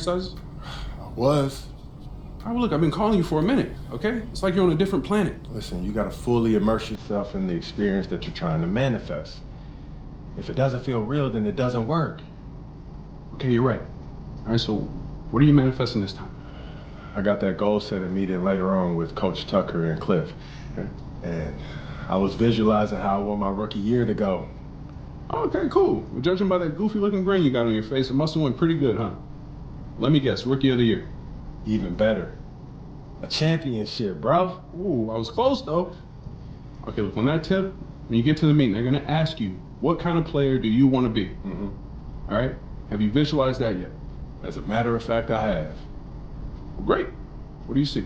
exercises? I was. All right, well, look, I've been calling you for a minute, okay? It's like you're on a different planet. Listen, you gotta fully immerse yourself in the experience that you're trying to manifest. If it doesn't feel real, then it doesn't work. Okay, you're right. All right, so what are you manifesting this time? I got that goal setting meeting later on with Coach Tucker and Cliff. Okay. And I was visualizing how I want my rookie year to go. Okay, cool. Well, judging by that goofy looking grin you got on your face, it must have went pretty good, huh? Let me guess, Rookie of the Year. Even better. A championship, bro. Ooh, I was close though. Okay, look, on that tip, when you get to the meeting, they're gonna ask you, what kind of player do you want to be? Mm-hmm. All right? Have you visualized that yet? As a matter of fact, I have. Well, great. What do you see?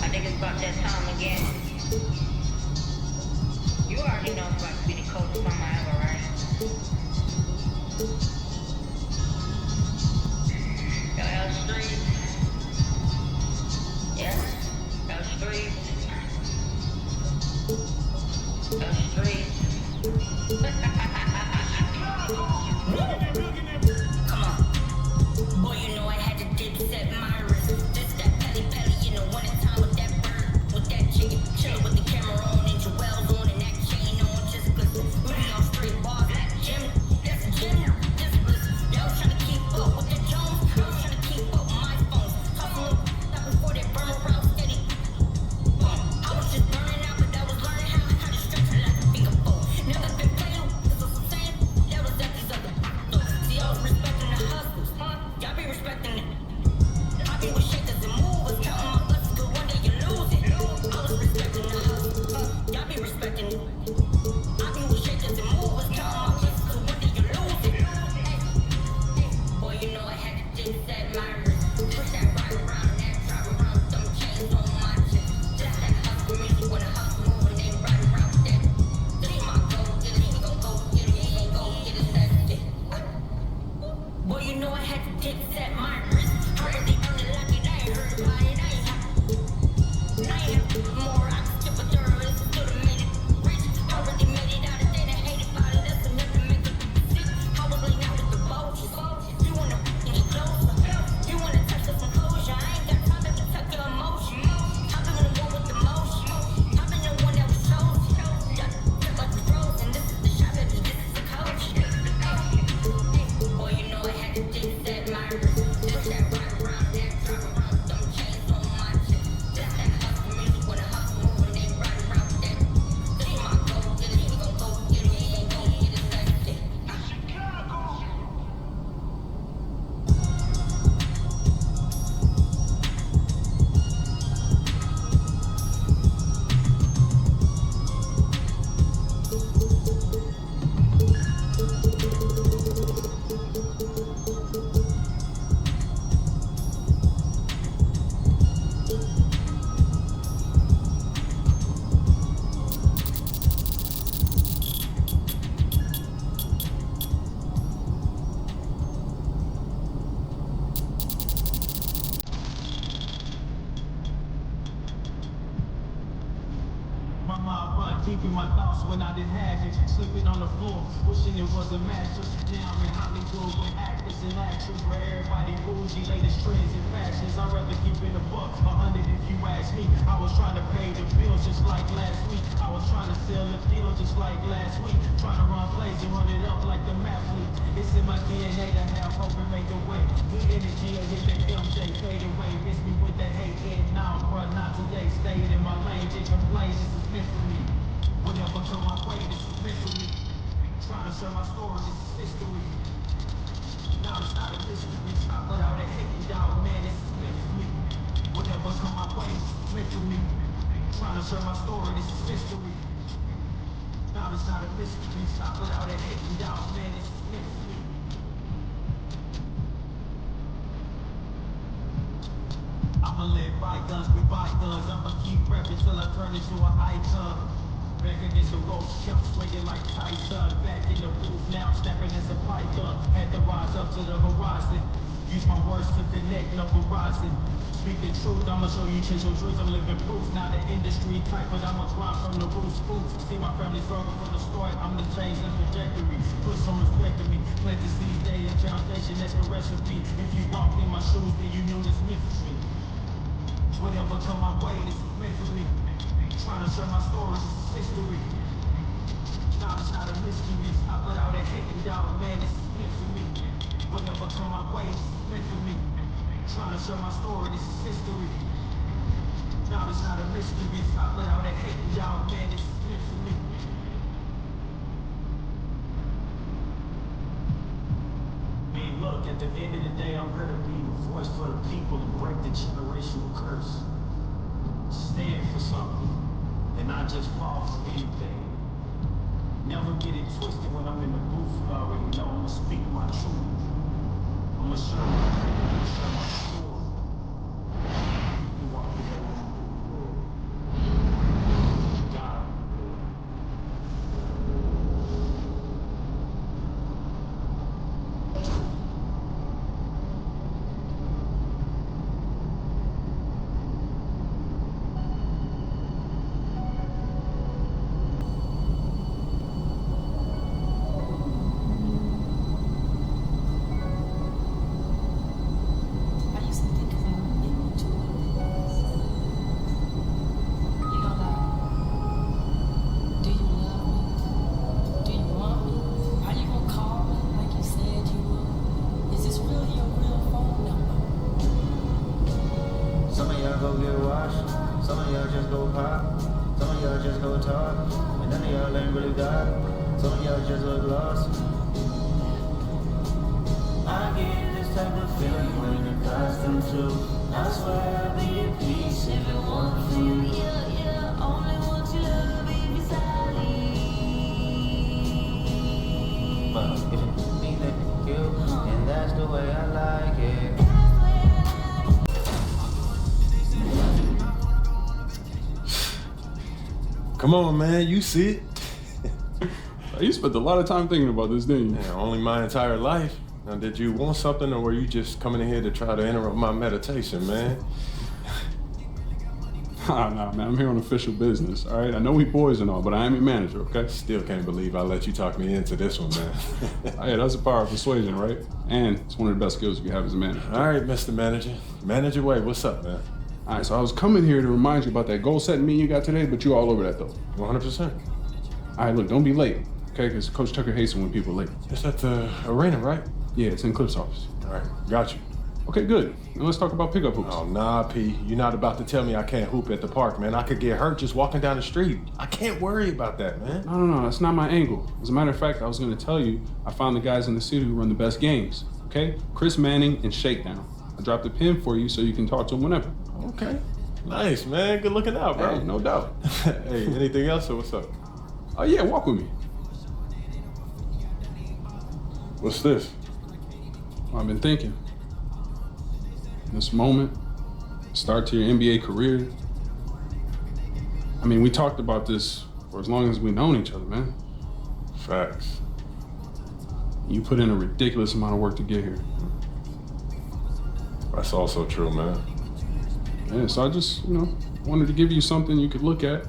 I think it's about that time again. You already know I'm about to be the coldest summer ever, right? LL Street. Yeah, LL Street. LL Street. Come on. Boy, you know I had to dip set my wrist. This that petty petty in the wintertime with that bird, with that chicken, chillin' with the camera on and Joel's on and that chain on just cause Rudy on straight bars. That gym, that's gym, just listen. Y'all was trying to keep up with the Jones, I was trying to keep up with my phones. Hustle up before they burn around steady. I was just burning out, but I was learning how to stretch it like a finger bowl. Never been playing, that's what I'm saying. That was at these other. mind run deep in my thoughts when I didn't have it. Sleeping on the floor, wishing it was a mattress. Down in Hollywood with actors and actors, where everybody bougie, latest trends and fashions. I'd rather keep it a buck or under if you ask me. I was trying to pay the bills just like last week. I was trying to sell a deal just like last week. Trying to run plays and run it up like the athlete. It's in my DNA to have hope and make a way. Good energy or hit that MJ fade away. Miss me with that hate head now, bruh, not today. Stayed in my lane, didn't complain, this is meant for me. Whatever come my way, this is meant for me. Trying to share my story, this is history. Now it's not a mystery. Stop without a hating dog, man, this is meant for me. Whatever come my way, this is meant for me. Trying to share my story, this is history. Now it's not a mystery. Stop without a hating dog, man, this is meant for me. I'ma let bygones be bygones. I'ma keep rapping till I turn into an icon. Back against the ropes, kept swinging like Tyson. Back in the booth, now I'm snapping as a python. Had to rise up to the horizon. Use my words to connect, no horizon. Speak the truth, I'ma show you chase your dreams. I'm living proof. Now the industry type, but I'ma grind from the roots. See my family struggle from the start. I'm the change and trajectory. Put some respect to me. Plant the seed, day and foundation, that's the recipe. If you walked in my shoes, then you knew this meant for me. Whatever come my way, this is meant for me. Trying to share my story, this is history. Now it's not a mystery. Stop without a hating dog, man, this is meant for me. Whatever come my way, this is meant for me. Trying to share my story, this is history. Now it's not a mystery. Stop without a hating dog, man, this is meant for me. Look, at the end of the day, I'm here to be the voice for the people and break the generational curse. Stand for something and not just fall for anything. Never get it twisted when I'm in the booth. You already know I'ma speak my truth. I'ma share my pain, I'ma share my story. You walk with that God. Come on, man, you see it. You spent a lot of time thinking about this, didn't you? Yeah, only my entire life. Now, did you want something, or were you just coming in here to try to interrupt my meditation, man? Nah, man, I'm here on official business, all right? I know we boys and all, but I am your manager, okay? Still can't believe I let you talk me into this one, man. Hey, that's the power of persuasion, right? And it's one of the best skills you have as a manager. All right, Mr. Manager. Manager Way, what's up, man? All right, so I was coming here to remind you about that goal-setting meeting you got today, but you're all over that, though. 100%. All right, look, don't be late, okay? Because Coach Tucker hates it when people are late. It's at the arena, right? Yeah, it's in Cliff's office. All right, got you. Okay, good. Now let's talk about pickup hoops. Oh, nah, P. You're not about to tell me I can't hoop at the park, man. I could get hurt just walking down the street. I can't worry about that, man. No, that's not my angle. As a matter of fact, I was going to tell you, I found the guys in the city who run the best games, okay? Chris Manning and Shakedown. I dropped a pin for you so you can talk to them whenever. Okay. Nice, man. Good looking out, bro. Hey, no doubt. Hey, anything else or what's up? Oh, yeah, walk with me. What's this? I've been thinking. This moment, start to your NBA career. I mean, we talked about this for as long as we've known each other, man. Facts. You put in a ridiculous amount of work to get here. That's also true, man. Yeah, so I just, wanted to give you something you could look at,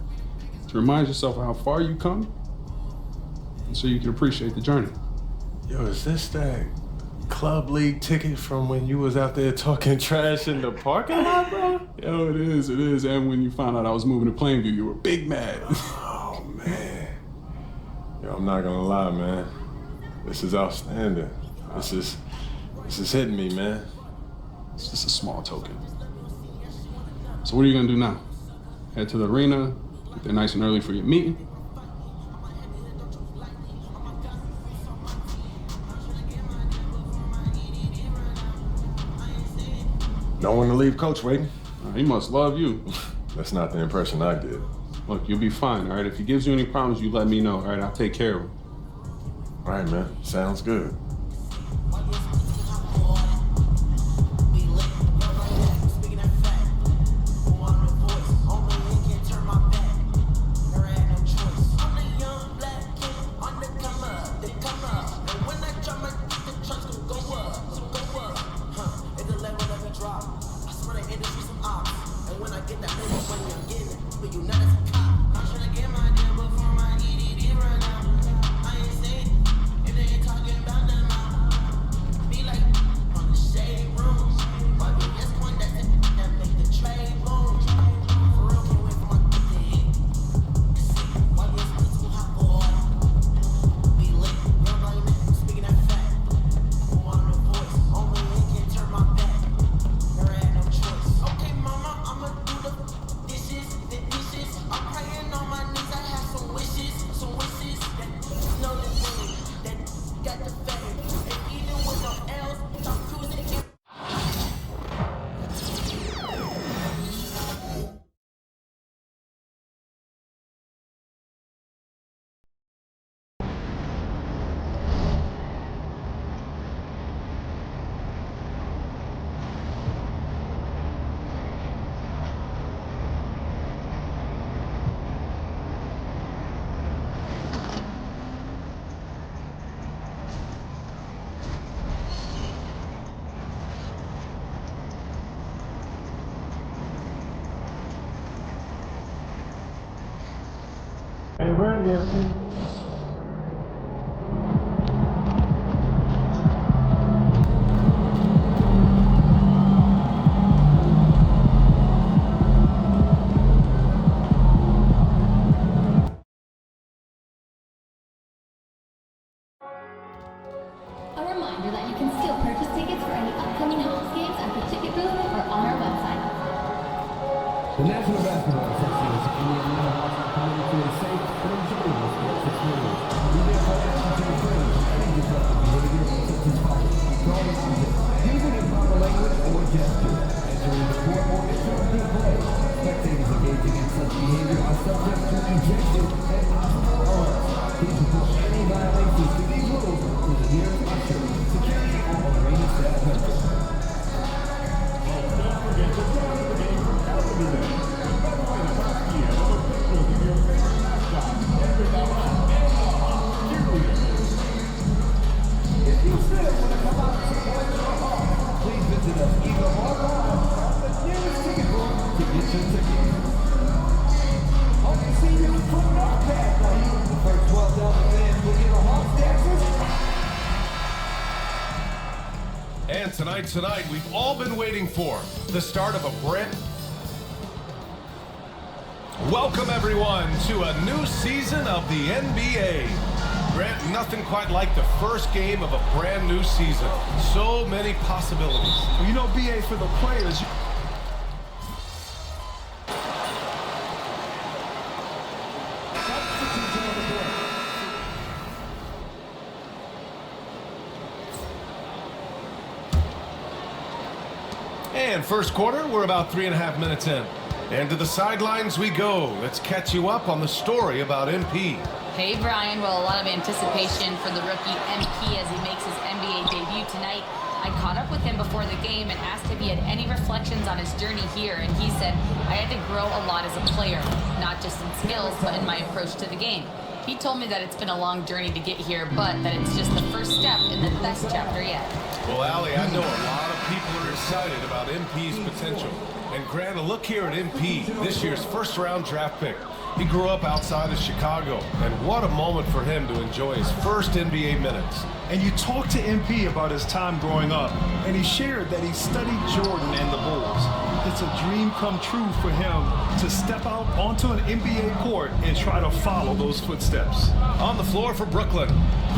to remind yourself of how far you come, and so you can appreciate the journey. Yo, is this that club league ticket from when you was out there talking trash in the parking lot, bro? Yo, it is. And when you found out I was moving to Plainview, you were big mad. Oh, man. Yo, I'm not gonna lie, man. This is outstanding. This is hitting me, man. It's just a small token. So what are you gonna do now? Head to the arena, get there nice and early for your meeting? Don't want to leave Coach waiting. He must love you. That's not the impression I get. Look, you'll be fine, all right? If he gives you any problems, you let me know, all right? I'll take care of him. All right, man. Sounds good. Hey, Brandon. A reminder that you can still purchase tickets for any upcoming Hawks games at the ticket booth or on our website. The National Basketball Association and the Atlanta Hawks are committed to a safe and enjoyable sports experience. We therefore ask you to refrain from any disruptive behavior such as fighting, throwing objects, using improper language or gesture, entering the court or interrupting play. Spectators engaging in such behavior are subject to ejection and possible arrest. Please report any violations to these rules to the nearest usher, security, or arena staff member. Don't forget to join the game from California. If you still want to come out and support your Hawks, please visit us either online or at the nearest ticket booth to get your tickets. Hope to see you from North Carolina. The first 12,000 fans will get a Hawks dances. And tonight, we've all been waiting for the start of a brand. Welcome everyone to a new season of the NBA. Grant, nothing quite like the first game of a brand new season. So many possibilities. Well, you know, BA, for the players, And first quarter, we're about 3.5 minutes in. And to the sidelines we go. Let's catch you up on the story about MP. Hey, Brian. Well, a lot of anticipation for the rookie MP as he makes his NBA debut tonight. I caught up with him before the game and asked if he had any reflections on his journey here, and he said, I had to grow a lot as a player, not just in skills, but in my approach to the game. He told me that it's been a long journey to get here, but that it's just the first step in the best chapter yet. Well, Allie, I know a lot of people are excited about MP's potential. And Grant, a look here at MP, this year's first-round draft pick. He grew up outside of Chicago, and what a moment for him to enjoy his first NBA minutes. And you talked to MP about his time growing up, and he shared that he studied Jordan and the Bulls. It's a dream come true for him to step out onto an NBA court and try to follow those footsteps. On the floor for Brooklyn,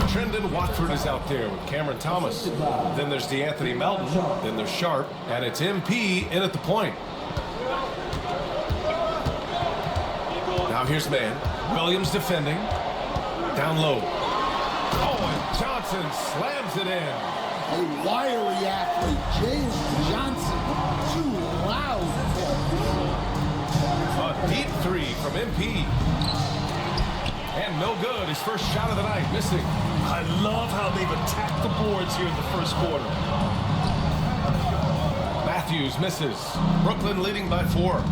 Trendon Watford is out there with Cameron Thomas. Then there's DeAnthony Melton, then there's Sharp, and it's MP in at the point. Now here's man. Williams defending. Down low. Oh, and Johnson slams it in. A wiry athlete, Jalen Johnson, too loud. A deep three from MP. And no good. His first shot of the night, missing. I love how they've attacked the boards here in the first quarter. Matthews misses. Brooklyn leading by 4.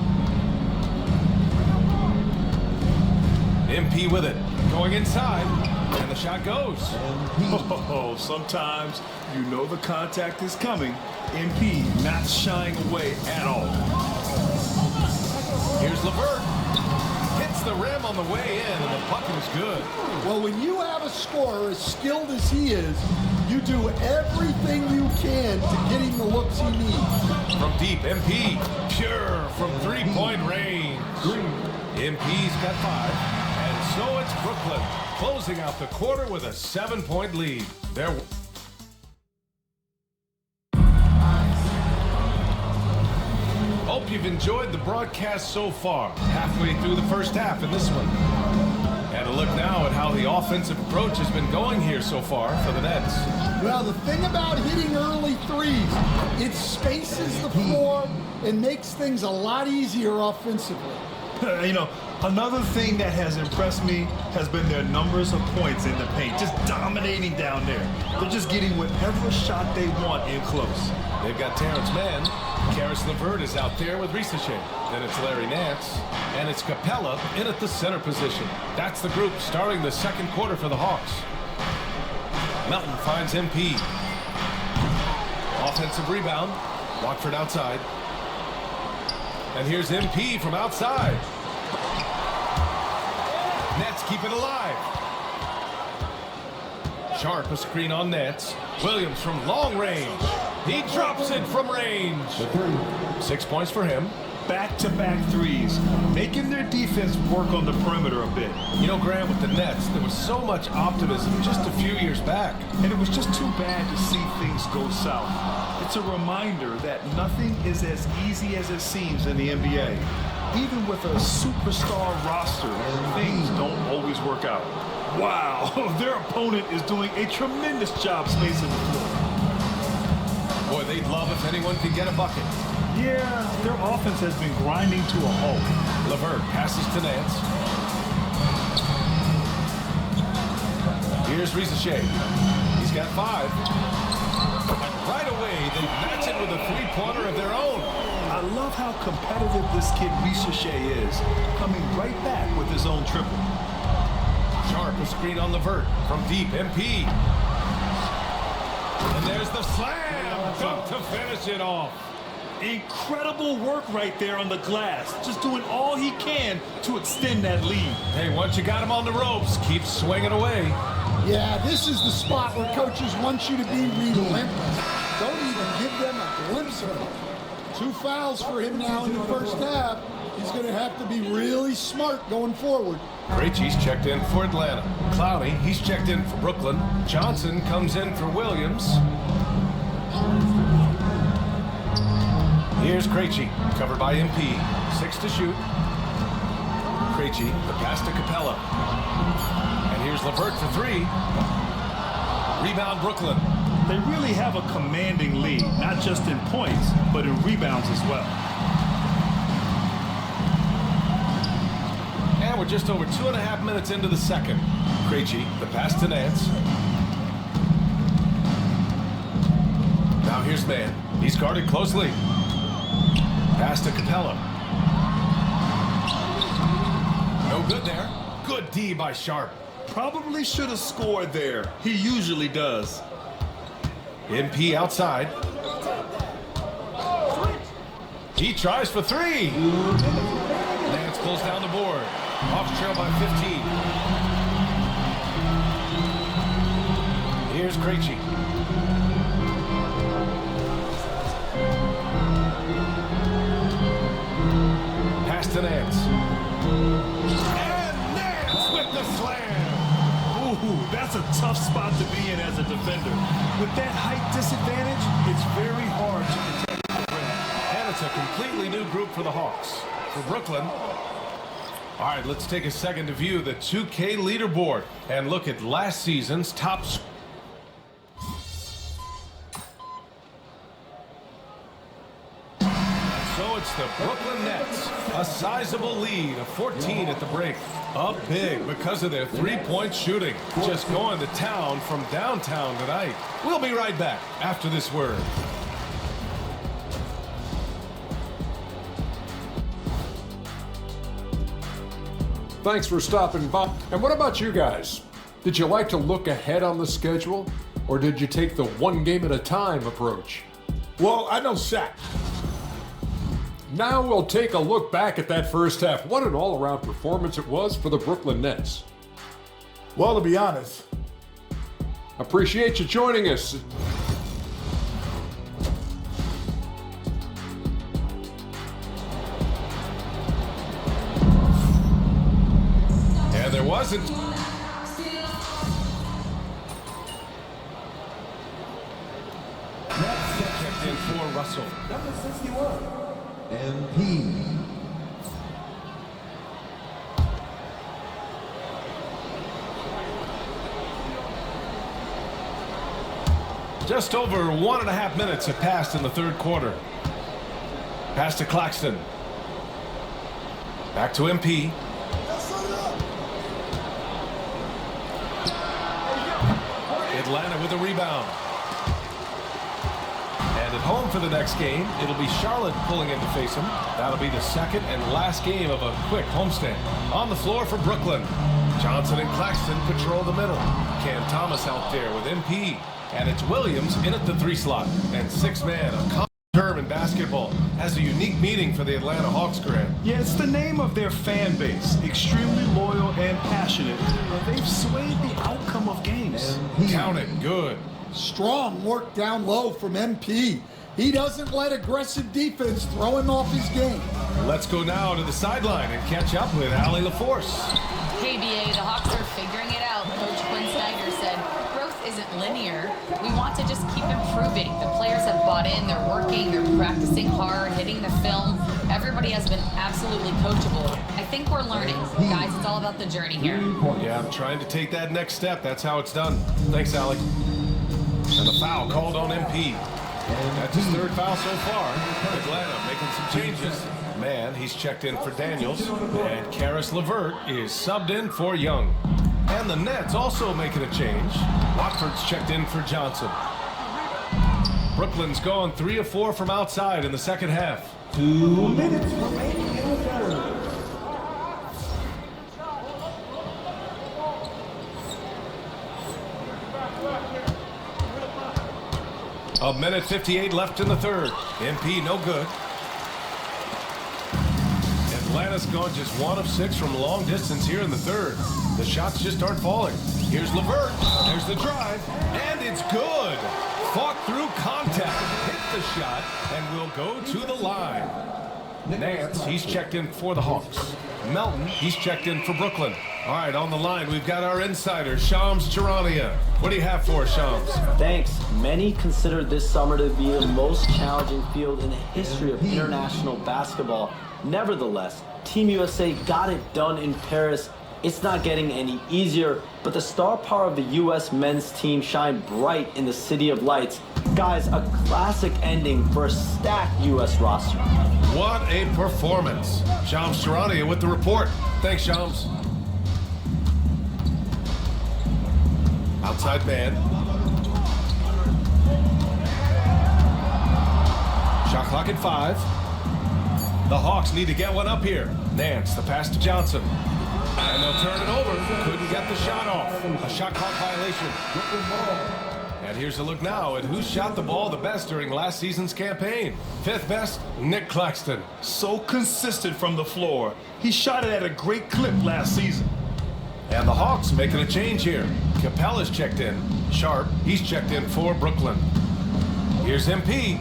MP with it. Going inside. And the shot goes. Oh, sometimes you know the contact is coming. MP not shying away at all. Here's LeVert. Hits the rim on the way in, and the bucket is good. Well, when you have a scorer as skilled as he is, you do everything you can to get him the looks he needs. From deep, MP. Pure from three-point range. MP's got 5. And so it's Brooklyn closing out the quarter with a 7-point lead. Hope you've enjoyed the broadcast so far. Halfway through the first half in this one. And a look now at how the offensive approach has been going here so far for the Nets. Well, the thing about hitting early threes, it spaces the floor and makes things a lot easier offensively. You know, another thing that has impressed me has been their numbers of points in the paint, just dominating down there. They're just getting whatever shot they want in close. They've got Terrence Mann. Karis LeVert is out there with Ricochet. Then it's Larry Nance. And it's Capella in at the center position. That's the group starting the second quarter for the Hawks. Melton finds MP. Offensive rebound. Watford outside. And here's MP from outside. Nets keep it alive. Sharp a screen on Nets. Williams from long range. He drops it from range. 6 points for him. Back-to-back threes, making their defense work on the perimeter a bit. You know, Graham, with the Nets, there was so much optimism just a few years back. And it was just too bad to see things go south. It's a reminder that nothing is as easy as it seems in the NBA. Even with a superstar roster, things don't always work out. Wow, their opponent is doing a tremendous job spacing the floor. Boy, they'd love if anyone could get a bucket. Yeah, their offense has been grinding to a halt. LeVert passes to Nance. Here's Ricochet. He's got 5. And right away, they match it with a three-pointer of their own. I love how competitive this kid Ricochet is, coming right back with his own triple. Sharp a screen on LeVert from deep. MP. And there's the slam. Dunk to finish it off. Incredible work right there on the glass. Just doing all he can to extend that lead. Hey, once you got him on the ropes, keep swinging away. Yeah, this is the spot where coaches want you to be relentless. Don't even give them a glimpse of it. 2 fouls for him now in the first half. He's going to have to be really smart going forward. Krejci's checked in for Atlanta. Clowney, he's checked in for Brooklyn. Johnson comes in for Williams. Here's Krejci, covered by MP. 6 to shoot. Krejci, the pass to Capella. And here's LeVert for 3. Rebound Brooklyn. They really have a commanding lead, not just in points, but in rebounds as well. And we're just over 2.5 minutes into the second. Krejci, the pass to Nance. Now here's Mann. He's guarded closely. Pass to Capella. No good there. Good D by Sharp. Probably should have scored there. He usually does. MP outside. He tries for 3. Nance pulls down the board. Hawks trail by 15. Here's Krejci. Pass to Nance. And Nance with the slam. Ooh, that's a tough spot to be in as a defender. With that height disadvantage, it's very hard to protect the rim. And it's a completely new group for the Hawks. For Brooklyn. All right, let's take a second to view the 2K leaderboard and look at last season's top score. So it's the Brooklyn Nets, a sizable lead of 14 at the break. Up big because of their three-point shooting. Just going to town from downtown tonight. We'll be right back after this word. Thanks for stopping by. And what about you guys? Did you like to look ahead on the schedule? Or did you take the one game at a time approach? Well, I know Shaq. Now we'll take a look back at that first half. What an all-around performance it was for the Brooklyn Nets. Well, to be honest, Appreciate you joining us. And there wasn't. Checked in for Russell. Number 61, MP. Just over 1.5 minutes have passed in the third quarter. Pass to Claxton. Back to MP. Atlanta with a rebound. And at home for the next game, it'll be Charlotte pulling in to face him. That'll be the second and last game of a quick homestand. On the floor for Brooklyn, Johnson and Claxton patrol the middle. Cam Thomas out there with MP. And it's Williams in at the 3 slot. And 6-man, a common term in basketball, has a unique meaning for the Atlanta Hawks, Grant. Yeah, it's the name of their fan base. Extremely loyal and passionate. They've swayed the outcome of games. Count it, good. strong work down low from MP. He doesn't let aggressive defense throw him off his game. Let's go now to the sideline and catch up with Allie LaForce. KBA, the Hawks are figuring it out. Coach Quinn Snyder said, growth isn't linear. We want to just keep improving. The players have bought in, they're working, they're practicing hard, hitting the film. Everybody has been absolutely coachable. I think we're learning. Guys, it's all about the journey here. Yeah, I'm trying to take that next step. That's how it's done. Thanks, Allie. And the foul called on MP. That's his third foul so far. Atlanta making some changes. Man, he's checked in for Daniels. And Karis LeVert is subbed in for Young. And the Nets also making a change. Watford's checked in for Johnson. Brooklyn's gone 3 of 4 from outside in the second half. 2 minutes remaining in the third. A minute 58 left in the third. MP no good. Atlanta's gone just 1 of 6 from long distance here in the third. The shots just aren't falling. Here's LeVert. There's the drive. And it's good. Fought through contact. Hit the shot and will go to the line. Nance, he's checked in for the Hawks. Melton, he's checked in for Brooklyn. All right, on the line, we've got our insider, Shams Charania. What do you have for us, Shams? Thanks. Many consider this summer to be the most challenging field in the history of international basketball. Nevertheless, Team USA got it done in Paris. It's not getting any easier, but the star power of the U.S. men's team shined bright in the City of Lights. Guys, a classic ending for a stacked U.S. roster. What a performance. Shams Charania with the report. Thanks, Shams. Outside man. Shot clock at 5. The Hawks need to get one up here. Nance, the pass to Johnson. And they'll turn it over. Couldn't get the shot off. A shot clock violation. And here's a look now at who shot the ball the best during last season's campaign. 5th best, Nick Claxton. So consistent from the floor. He shot it at a great clip last season. And the Hawks making a change here. Capella's checked in. Sharp, he's checked in for Brooklyn. Here's MP.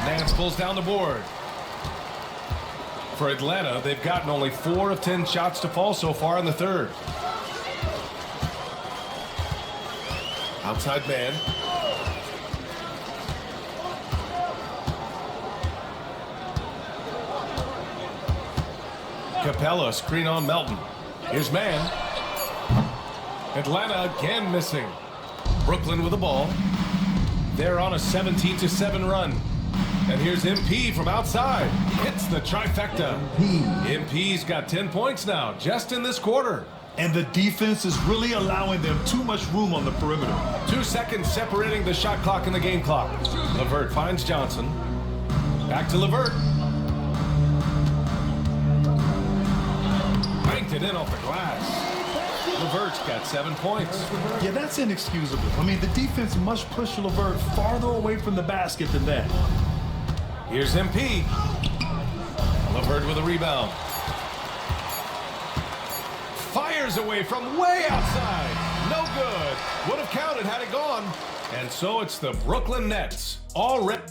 Nance pulls down the board. For Atlanta, they've gotten only 4 of 10 shots to fall so far in the third. Outside man. Capella, screen on Melton. Here's man. Atlanta again missing. Brooklyn with the ball. They're on a 17-7 run. And here's MP from outside. Hits the trifecta. MP's got 10 points now, just in this quarter. And the defense is really allowing them too much room on the perimeter. 2 seconds separating the shot clock and the game clock. LeVert finds Johnson. Back to LeVert. Banked it in off the glass. LeVert's got 7 points. Yeah, that's inexcusable. I mean, the defense must push LeVert farther away from the basket than that. Here's MP. LeVert with a rebound. Fires away from way outside. No good. Would have counted had it gone. And so it's the Brooklyn Nets. Already.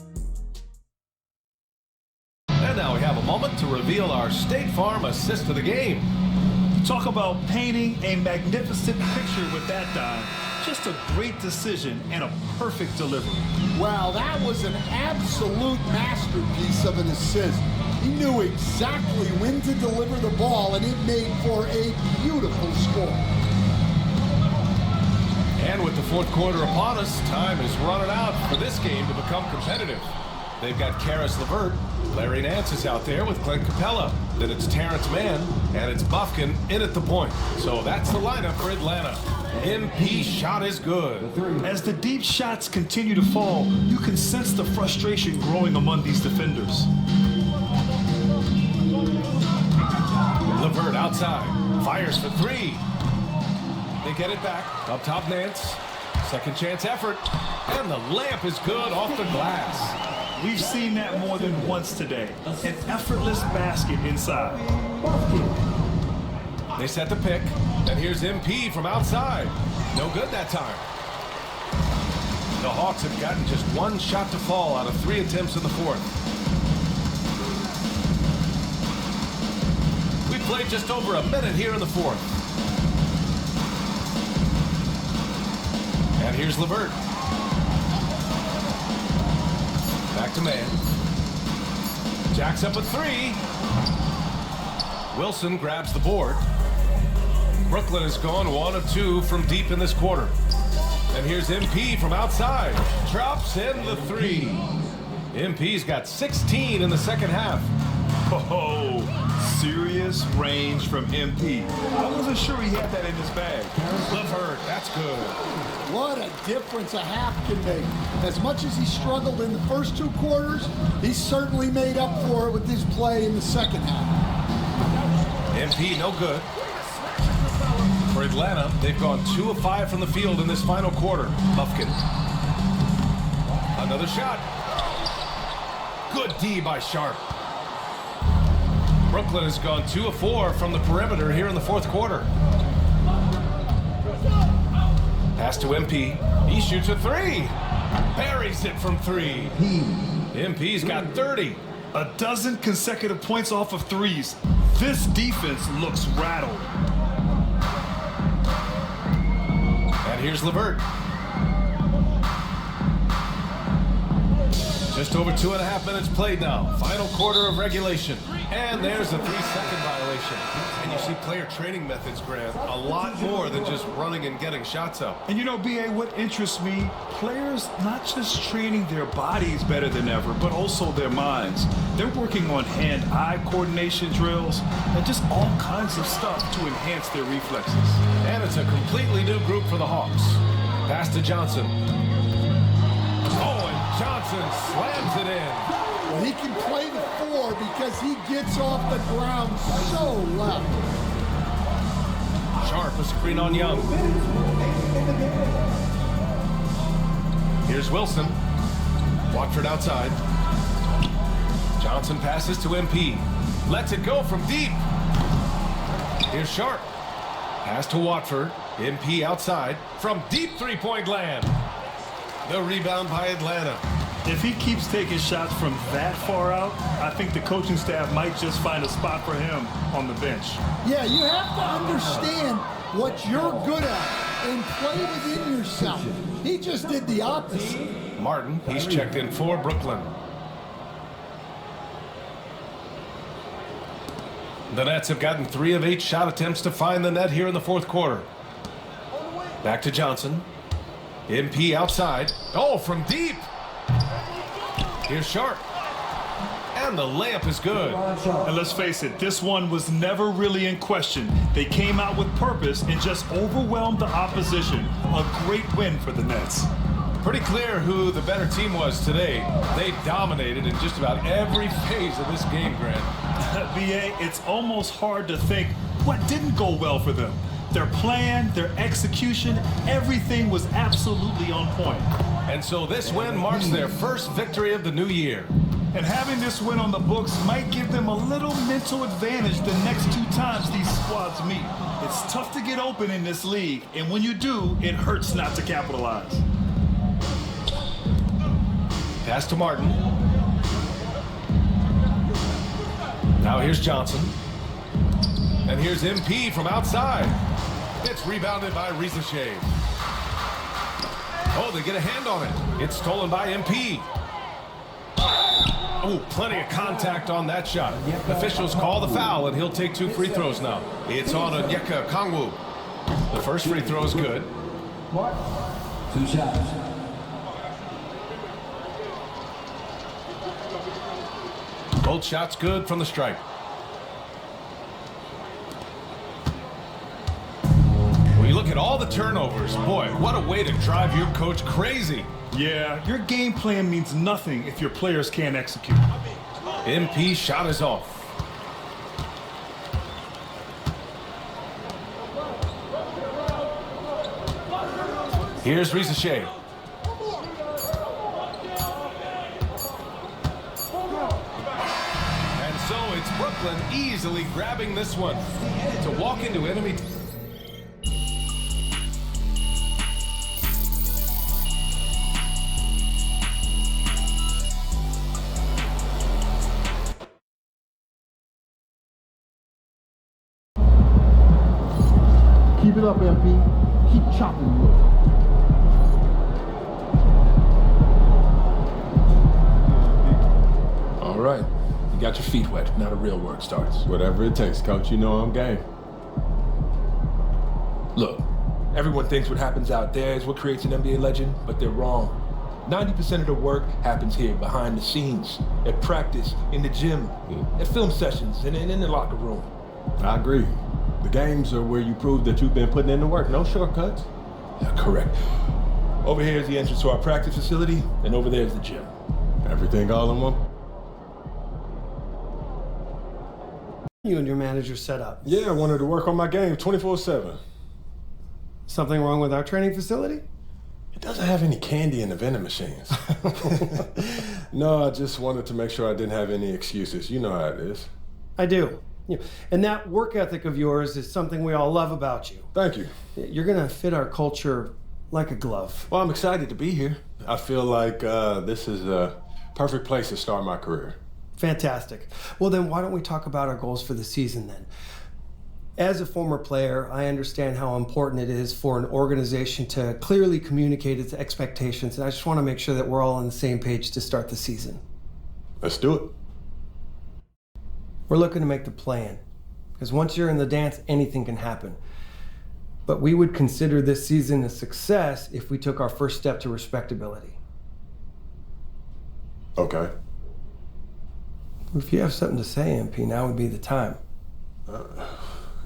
And now we have a moment to reveal our State Farm assist of the game. Talk about painting a magnificent picture with that dime. Just a great decision and a perfect delivery. Wow, that was an absolute masterpiece of an assist. He knew exactly when to deliver the ball, and it made for a beautiful score. And with the fourth quarter upon us, time is running out for this game to become competitive. They've got Caris LeVert. Larry Nance is out there with Clint Capella. Then it's Terrence Mann, and it's Bufkin in at the point. So that's the lineup for Atlanta. MP shot is good. As the deep shots continue to fall, you can sense the frustration growing among these defenders. LeVert outside. Fires for 3. They get it back. Up top, Nance. Second chance effort. And the layup is good off the glass. We've seen that more than once today. An effortless basket inside. They set the pick. And here's MP from outside. No good that time. The Hawks have gotten just 1 shot to fall out of 3 attempts in the fourth. We played just over a minute here in the fourth. And here's LeVert. Back to man. Jacks up a 3. Wilson grabs the board. Brooklyn has gone 1 of 2 from deep in this quarter. And here's MP from outside. Drops in the 3. MP's got 16 in the second half. Oh, serious range from MP. I wasn't sure he had that in his bag. LeVert, that's good. What a difference a half can make. As much as he struggled in the first 2 quarters, he certainly made up for it with his play in the second half. MP no good. For Atlanta, they've gone 2 of 5 from the field in this final quarter. Bufkin. Another shot. Good D by Sharp. Brooklyn has gone 2 of 4 from the perimeter here in the fourth quarter. Pass to MP. He shoots a 3. Buries it from 3. MP's got 30. A dozen consecutive points off of 3s. This defense looks rattled. And here's LeVert. Just over 2.5 minutes played now. Final quarter of regulation. And there's a 3-second violation. And you see player training methods, Grant, a lot more than just running and getting shots up. And you know, BA, what interests me, players not just training their bodies better than ever, but also their minds. They're working on hand-eye coordination drills and just all kinds of stuff to enhance their reflexes. And it's a completely new group for the Hawks. Pass to Johnson. Oh, and Johnson slams it in. Well, he can play the 4 because he gets off the ground so left. Sharp, a screen on Young. Here's Wilson. Watford outside. Johnson passes to MP. Lets it go from deep. Here's Sharp. Pass to Watford. MP outside. From deep three-point land. The rebound by Atlanta. If he keeps taking shots from that far out, I think the coaching staff might just find a spot for him on the bench. Yeah, you have to understand what you're good at and play within yourself. He just did the opposite. Martin, he's checked in for Brooklyn. The Nets have gotten 3 of 8 shot attempts to find the net here in the fourth quarter. Back to Johnson. MP outside. Oh, from deep. Here's Sharp. And the layup is good. And let's face it, this one was never really in question. They came out with purpose and just overwhelmed the opposition. A great win for the Nets. Pretty clear who the better team was today. They dominated in just about every phase of this game, Grant. BA, it's almost hard to think what didn't go well for them. Their plan, their execution, everything was absolutely on point. And so this win marks their first victory of the new year. And having this win on the books might give them a little mental advantage the next 2 times these squads meet. It's tough to get open in this league, and when you do, it hurts not to capitalize. Pass to Martin. Now here's Johnson. And here's MP from outside. It's rebounded by Rizachet. Oh, they get a hand on it. It's stolen by MP. Oh, plenty of contact on that shot. Officials call the foul, and he'll take 2 free throws now. It's on Onyeka Kongwu. The first free throw is good. 2 shots. Both shots good from the stripe. When you look at all the turnovers, boy, what a way to drive your coach crazy. Yeah, your game plan means nothing if your players can't execute. MP shot is off. Here's Rizachet. And so it's Brooklyn easily grabbing this one to walk into enemy. Keep it up, MP. Keep chopping wood. All right. You got your feet wet. Now the real work starts. Whatever it takes, coach. You know I'm game. Look, everyone thinks what happens out there is what creates an NBA legend, but they're wrong. 90% of the work happens here, behind the scenes, at practice, in the gym, at film sessions, and in the locker room. I agree. The games are where you prove that you've been putting in the work. No shortcuts. Yeah, correct. Over here is the entrance to our practice facility, and over there is the gym. Everything all in one. You and your manager set up. Yeah, I wanted to work on my game 24/7. Something wrong with our training facility? It doesn't have any candy in the vending machines. No, I just wanted to make sure I didn't have any excuses. You know how it is. I do. And that work ethic of yours is something we all love about you. Thank you. You're going to fit our culture like a glove. Well, I'm excited to be here. I feel like this is a perfect place to start my career. Fantastic. Well, then why don't we talk about our goals for the season then? As a former player, I understand how important it is for an organization to clearly communicate its expectations, and I just want to make sure that we're all on the same page to start the season. Let's do it. We're looking to make the play-in, because once you're in the dance, anything can happen. But we would consider this season a success if we took our first step to respectability. Okay. If you have something to say, MP, now would be the time.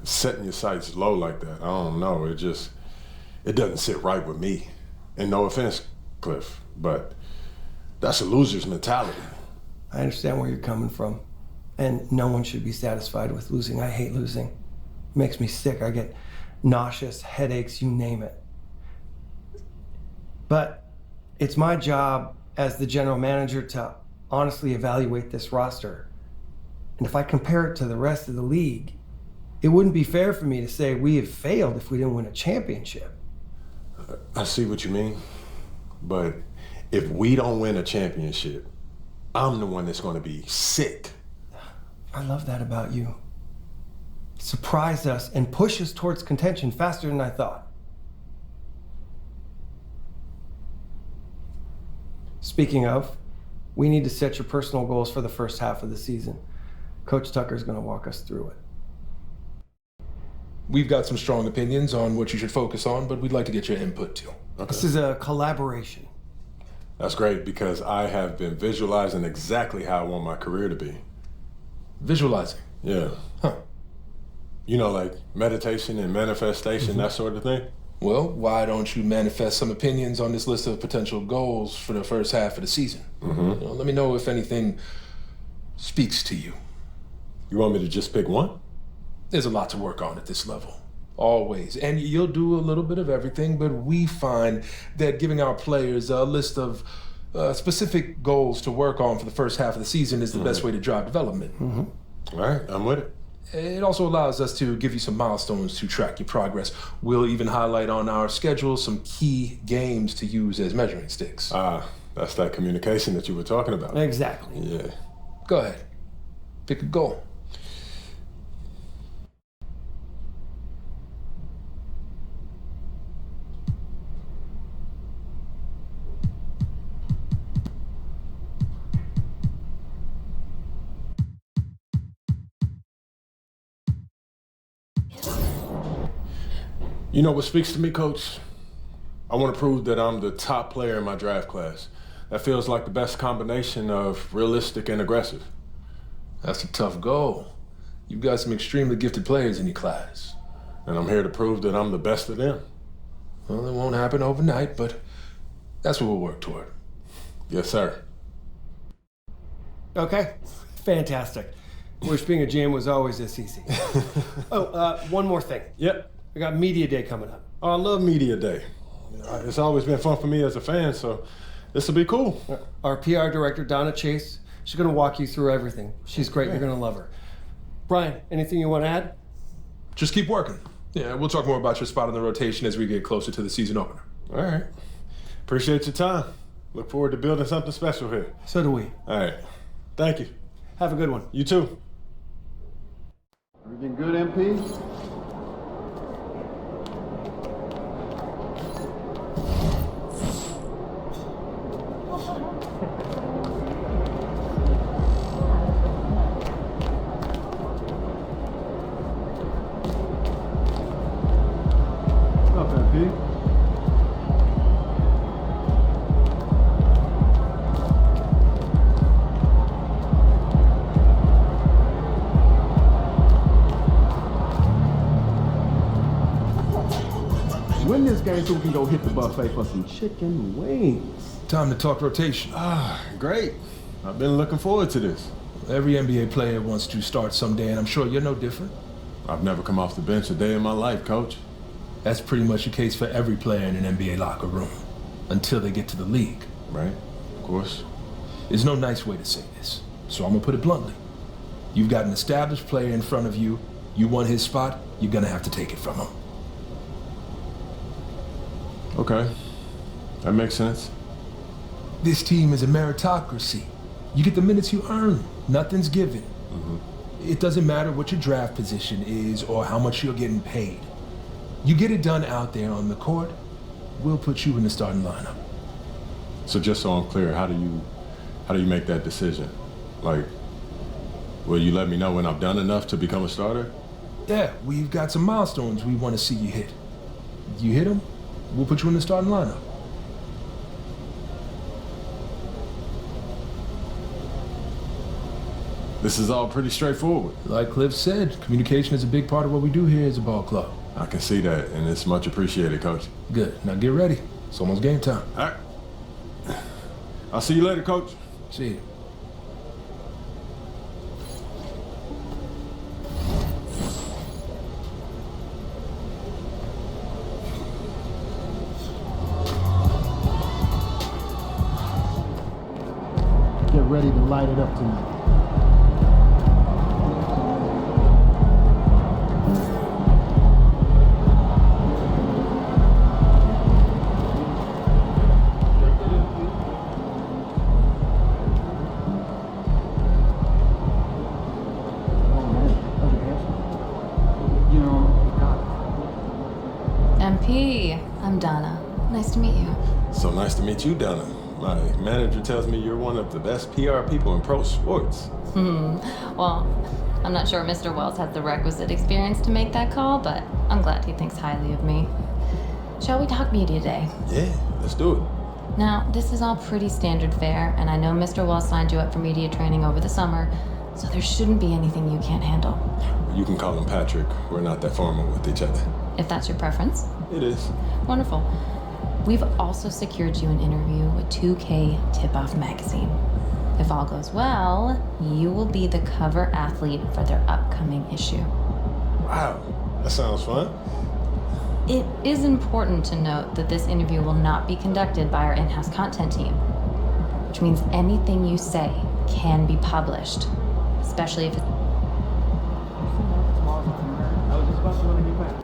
Setting your sights low like that, I don't know. It doesn't sit right with me. And no offense, Cliff, but that's a loser's mentality. I understand where you're coming from. And no one should be satisfied with losing. I hate losing. It makes me sick. I get nauseous, headaches, you name it. But it's my job as the general manager to honestly evaluate this roster. And if I compare it to the rest of the league, it wouldn't be fair for me to say we have failed if we didn't win a championship. I see what you mean, but if we don't win a championship, I'm the one that's going to be sick. I love that about you. Surprise us and push us towards contention faster than I thought. Speaking of, we need to set your personal goals for the first half of the season. Coach Tucker's going to walk us through it. We've got some strong opinions on what you should focus on, but we'd like to get your input too. Okay. This is a collaboration. That's great because I have been visualizing exactly how I want my career to be. Visualizing? Yeah. Huh. You know, like meditation and manifestation, that sort of thing? Well, why don't you manifest some opinions on this list of potential goals for the first half of the season? Let me know if anything speaks to you. You want me to just pick one? There's a lot to work on at this level. Always. And you'll do a little bit of everything, but we find that giving our players a list of specific goals to work on for the first half of the season is the best way to drive development. All right, I'm with it. It also allows us to give you some milestones to track your progress. We'll even highlight on our schedule some key games to use as measuring sticks. That's that communication that you were talking about. Exactly. Yeah. Go ahead. Pick a goal. You know what speaks to me, Coach? I want to prove that I'm the top player in my draft class. That feels like the best combination of realistic and aggressive. That's a tough goal. You've got some extremely gifted players in your class. And I'm here to prove that I'm the best of them. Well, it won't happen overnight, but that's what we'll work toward. Yes, sir. Okay, fantastic. Wish being a GM was always this easy. One more thing. Yep. We got Media Day coming up. Oh, I love Media Day. It's always been fun for me as a fan, so this will be cool. Our PR director, Donna Chase, she's going to walk you through everything. She's great. You're going to love her. Brian, anything you want to add? Just keep working. Yeah, we'll talk more about your spot in the rotation as we get closer to the season opener. All right. Appreciate your time. Look forward to building something special here. So do we. All right. Thank you. Have a good one. You too. Everything good, MP? Win this game so we can go hit the buffet for some chicken wings. Time to talk rotation. Great. I've been looking forward to this. Every NBA player wants to start someday, and I'm sure you're no different. I've never come off the bench a day in my life, Coach. That's pretty much the case for every player in an NBA locker room, until they get to the league. Right, of course. There's no nice way to say this, so I'm gonna put it bluntly. You've got an established player in front of you. You want his spot, you're gonna have to take it from him. Okay, that makes sense. This team is a meritocracy. You get the minutes you earn. Nothing's given. It doesn't matter what your draft position is or how much you're getting paid. You get it done out there on the court, we'll put you in the starting lineup. So just so I'm clear, how do you make that decision? Like, will you let me know when I've done enough to become a starter? Yeah, we've got some milestones we want to see you hit. You hit them, we'll put you in the starting lineup. This is all pretty straightforward. Like Cliff said, communication is a big part of what we do here as a ball club. I can see that, and it's much appreciated, Coach. Good. Now get ready. It's almost game time. All right. I'll see you later, Coach. See you. ready to light it up tonight. MP, I'm Donna. Nice to meet you. So nice to meet you, Donna. My manager tells me you're one of the best PR people in pro sports. Well, I'm not sure Mr. Wells has the requisite experience to make that call, but I'm glad he thinks highly of me. Shall we talk media day? Yeah, let's do it. Now, this is all pretty standard fare, and I know Mr. Wells signed you up for media training over the summer, so there shouldn't be anything you can't handle. You can call him Patrick. We're not that formal with each other. If that's your preference. It is. Wonderful. We've also secured you an interview with 2K Tip-Off magazine. If all goes well, you will be the cover athlete for their upcoming issue. Wow, that sounds fun. It is important to note that this interview will not be conducted by our in-house content team, which means anything you say can be published, especially if it's... I was just about to let you back.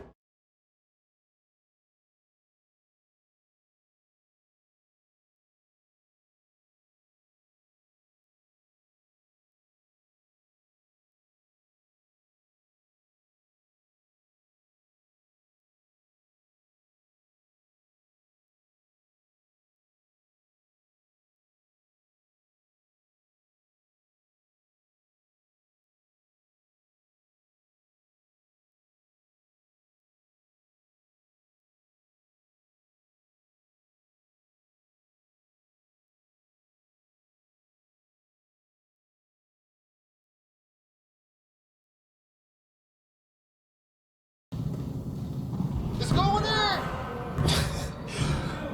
It's going in!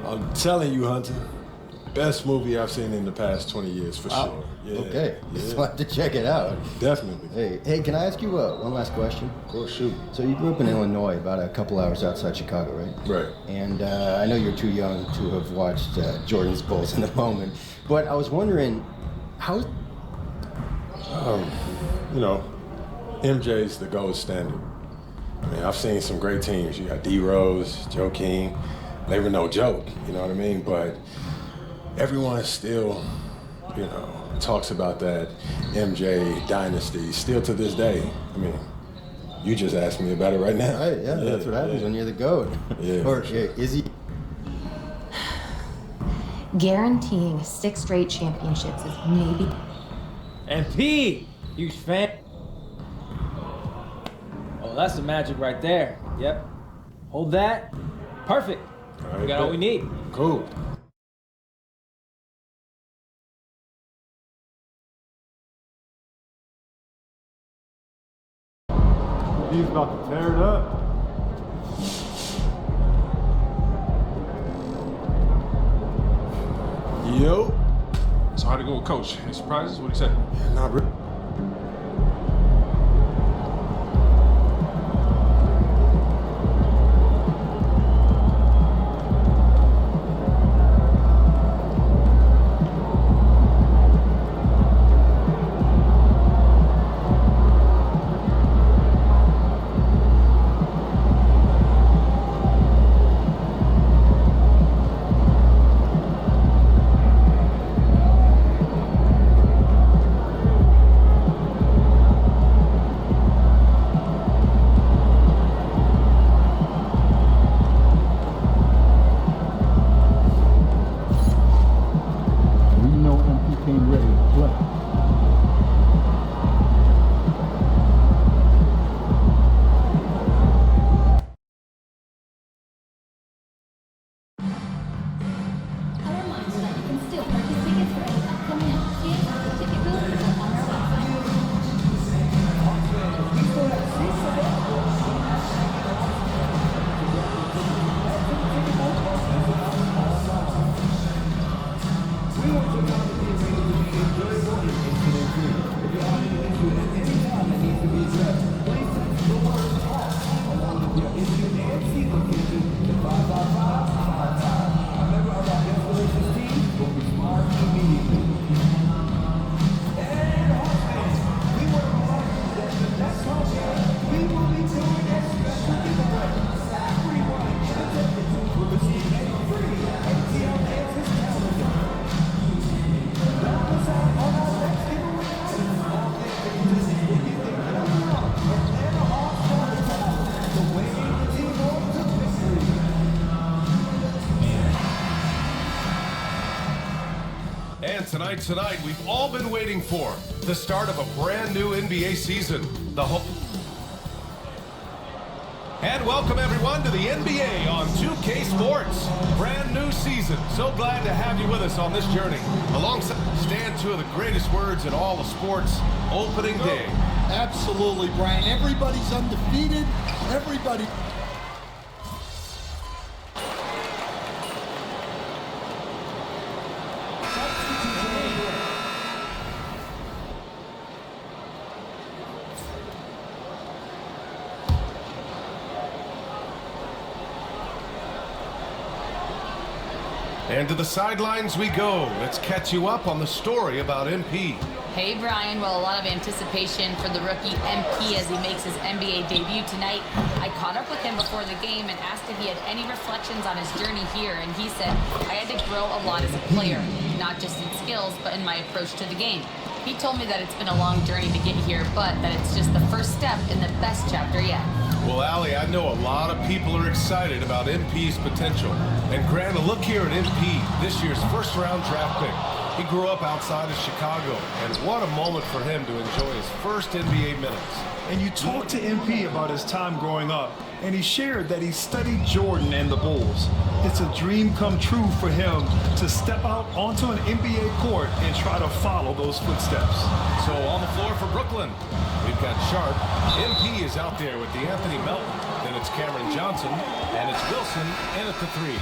I'm telling you, Hunter. Best movie I've seen in the past 20 years, for sure. Yeah, Okay, yeah. so I have to check it out. Definitely. Hey, can I ask you one last question? Of course, shoot. So you grew up in Illinois, about a couple hours outside Chicago, right? Right. And I know you're too young to have watched Jordan's Bulls in the moment, but I was wondering, how... You know, MJ's the gold standard. I mean, I've seen some great teams. You got D Rose, Joe King. They were no joke, you know what I mean? But everyone still, you know, talks about that MJ dynasty still to this day. I mean, you just asked me about it right now. Right, yeah, that's what happens when you're the GOAT. Yeah. Or is he? Guaranteeing 6 straight championships is maybe... MP, huge fan. Oh, that's the magic right there. Yep. Hold that. Perfect. All right, We got all we need. Cool. He's about to tear it up. Yo. So how'd it go with Coach? Any surprises? What'd he say? Not really. Tonight, we've all been waiting for the start of a brand new NBA season. And welcome everyone to the NBA on 2K Sports. Brand new season. So glad to have you with us on this journey. Alongside stand two of the greatest words in all of sports, opening day. Absolutely, Brian. Everybody's undefeated. Everybody. And to the sidelines we go. Let's catch you up on the story about MP. Hey, Brian. Well, a lot of anticipation for the rookie MP as he makes his NBA debut tonight. I caught up with him before the game and asked if he had any reflections on his journey here, and he said, I had to grow a lot as a player, not just in skills, but in my approach to the game. He told me that it's been a long journey to get here, but that it's just the first step in the best chapter yet. Well, Allie, I know a lot of people are excited about MP's potential. And Grant, a look here at MP, this year's first-round draft pick. He grew up outside of Chicago, and what a moment for him to enjoy his first NBA minutes. And you talked to MP about his time growing up, and he shared that he studied Jordan and the Bulls. It's a dream come true for him to step out onto an NBA court and try to follow those footsteps. So on the floor for Brooklyn, we've got Sharp. MP is out there with DeAnthony Melton. Then it's Cameron Johnson, and it's Wilson in at the three.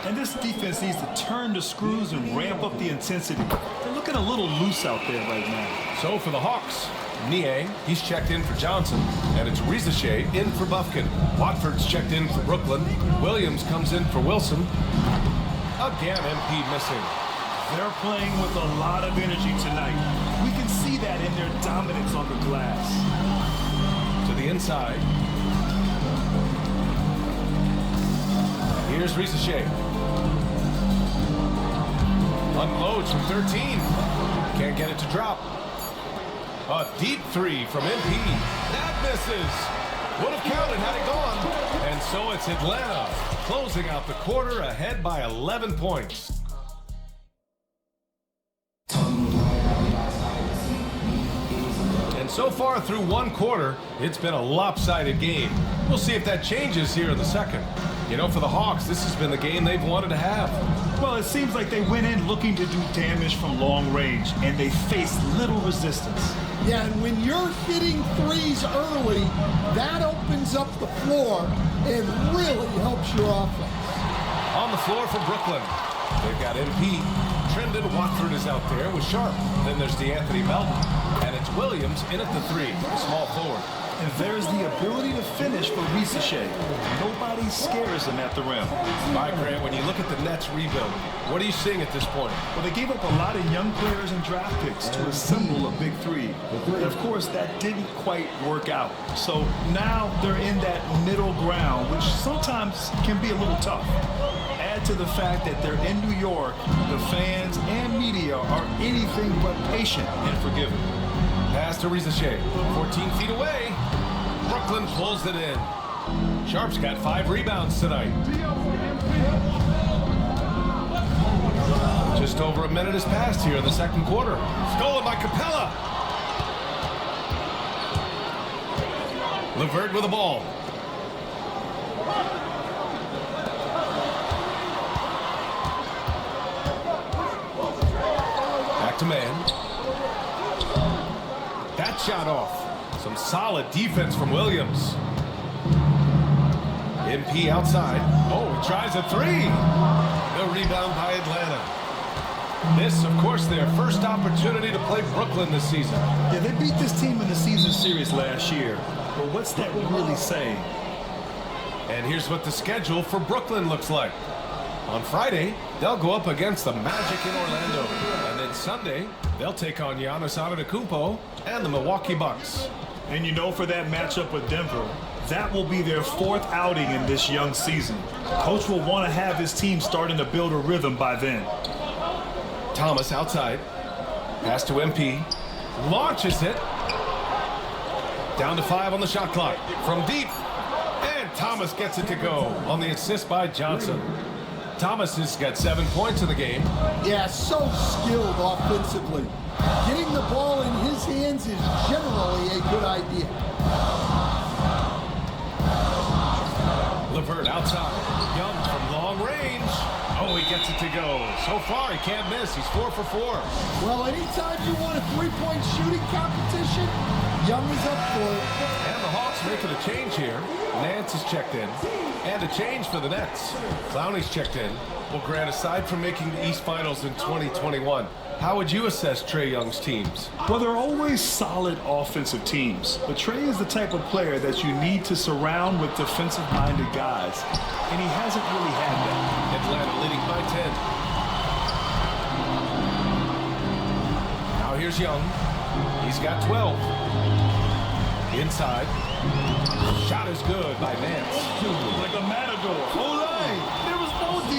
And this defense needs to turn the screws and ramp up the intensity. They're looking a little loose out there right now. So for the Hawks, Niang, he's checked in for Johnson, and it's Rizachet in for Bufkin. Watford's checked in for Brooklyn. Williams comes in for Wilson. Again, MP missing. They're playing with a lot of energy tonight. We can see that in their dominance on the glass. To the inside. Here's Rizachet. Unloads from 13. Can't get it to drop. A deep three from MP. That misses. Would have counted had it gone. And so it's Atlanta closing out the quarter ahead by 11 points. And so far through one quarter, it's been a lopsided game. We'll see if that changes here in the second. You know, for the Hawks, this has been the game they've wanted to have. Well, it seems like they went in looking to do damage from long range, and they faced little resistance. Yeah, and when you're hitting threes early, that opens up the floor and really helps your offense. On the floor for Brooklyn, they've got MP. Trendon Watford is out there with Sharp. Then there's DeAnthony Melton, and it's Williams in at the three, the small forward. And there's the ability to finish for Rizachet. Nobody scares him at the rim. All right, Grant, when you look at the Nets rebuild, what are you seeing at this point? Well, they gave up a lot of young players and draft picks to assemble a big three. And of course, that didn't quite work out. So now they're in that middle ground, which sometimes can be a little tough. Add to the fact that they're in New York, the fans and media are anything but patient and forgiving. Pass to Rizachet, 14 feet away. Brooklyn pulls it in. Sharp's got 5 rebounds tonight. Just over a minute has passed here in the second quarter. Stolen by Capella. LeVert with the ball. Back to man. That shot off. Some solid defense from Williams. MP outside. Oh, he tries a three. No rebound by Atlanta. This, of course, their first opportunity to play Brooklyn this season. Yeah, they beat this team in the season series last year. But what's that really saying? And here's what the schedule for Brooklyn looks like. On Friday, they'll go up against the Magic in Orlando. And then Sunday, they'll take on Giannis Antetokounmpo and the Milwaukee Bucks. And you know, for that matchup with Denver, that will be their 4th outing in this young season. Coach will want to have his team starting to build a rhythm by then. Thomas outside. Pass to MP. Launches it. Down to 5 on the shot clock. From deep. And Thomas gets it to go on the assist by Johnson. Thomas has got 7 points in the game. Yeah, so skilled offensively. Getting the ball in his hands is generally a good idea. LeVert outside. Young from long range. Oh, he gets it to go. So far, he can't miss. He's 4 for 4. Well, anytime you want a three-point shooting competition, Young is up for it. And the Hawks making a change here. Nance is checked in. And a change for the Nets. Clowney's checked in. Well, Grant, aside from making the East Finals in 2021, how would you assess Trae Young's teams? Well, they're always solid offensive teams, but Trae is the type of player that you need to surround with defensive-minded guys, and he hasn't really had that. Atlanta leading by 10. Now here's Young. He's got 12. Inside. Shot is good by Nance. Like a matador. Olay!